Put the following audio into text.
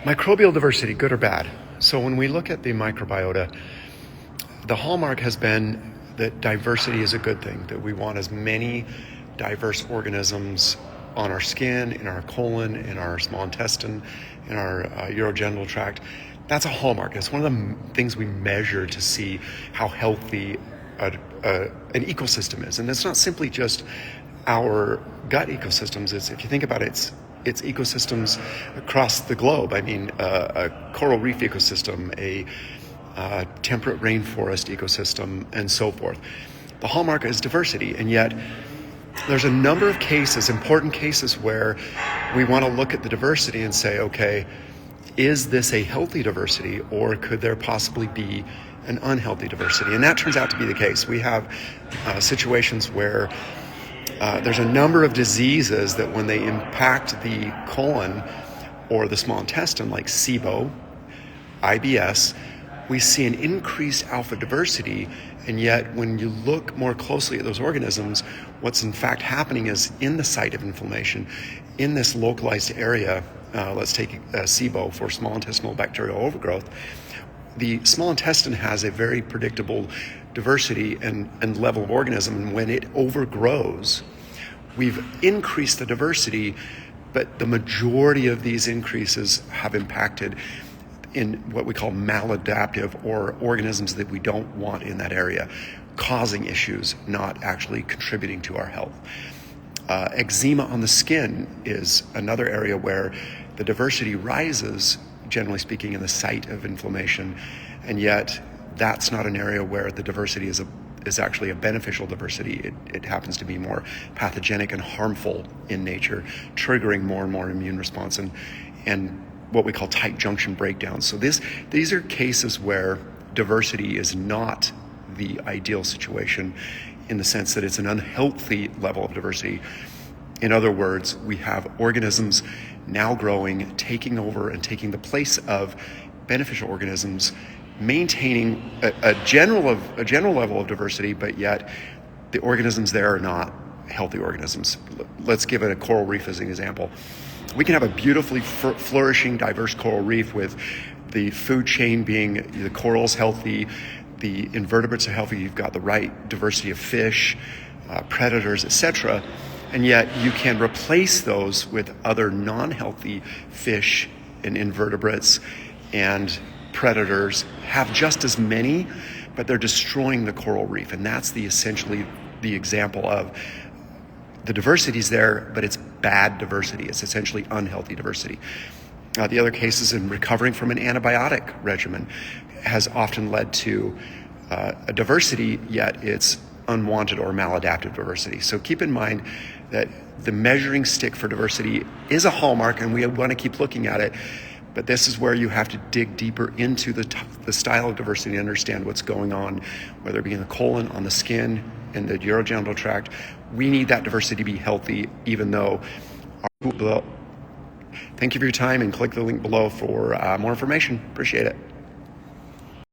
Microbial diversity, good or bad? So when we look at the microbiota, the hallmark has been that diversity is a good thing, that we want as many diverse organisms on our skin, in our colon, in our small intestine, in our urogenital tract. That's a hallmark. It's one of the things we measure to see how healthy an ecosystem is. And it's not simply just our gut ecosystems. It's, if you think about it, it's ecosystems across the globe. I mean, a coral reef ecosystem, a temperate rainforest ecosystem, and so forth. The hallmark is diversity, and yet there's a number of cases, important cases, where we want to look at the diversity and say, okay, is this a healthy diversity, or could there possibly be an unhealthy diversity? And that turns out to be the case. We have situations where there's a number of diseases that when they impact the colon or the small intestine, like SIBO, IBS, we see an increased alpha diversity, and yet when you look more closely at those organisms, what's in fact happening is in the site of inflammation, in this localized area, let's take SIBO for small intestinal bacterial overgrowth, the small intestine has a very predictable diversity and level of organism, and when it overgrows, we've increased the diversity, but the majority of these increases have impacted in what we call maladaptive, or organisms that we don't want in that area, causing issues, not actually contributing to our health. Eczema on the skin is another area where the diversity rises, generally speaking, in the site of inflammation, and yet that's not an area where the diversity is actually a beneficial diversity. It happens to be more pathogenic and harmful in nature, triggering more and more immune response and what we call tight junction breakdowns. So these are cases where diversity is not the ideal situation, in the sense that it's an unhealthy level of diversity. In other words, we have organisms now growing, taking over and taking the place of beneficial organisms, maintaining a general level of diversity, but yet the organisms there are not healthy organisms. Let's give it a coral reef as an example. We can have a beautifully flourishing, diverse coral reef with the food chain being the corals healthy, the invertebrates are healthy, you've got the right diversity of fish, predators, etc. And yet you can replace those with other non-healthy fish and invertebrates and predators, have just as many, but they're destroying the coral reef. And that's essentially the example of the diversity's there, but it's bad diversity. It's essentially unhealthy diversity. The other cases in recovering from an antibiotic regimen has often led to a diversity, yet it's unwanted or maladaptive diversity. So keep in mind that the measuring stick for diversity is a hallmark, and we want to keep looking at it, but this is where you have to dig deeper into the style of diversity and understand what's going on, whether it be in the colon, on the skin, in the urogenital tract. We need that diversity to be healthy, even though Thank you for your time, and click the link below for more information. Appreciate it.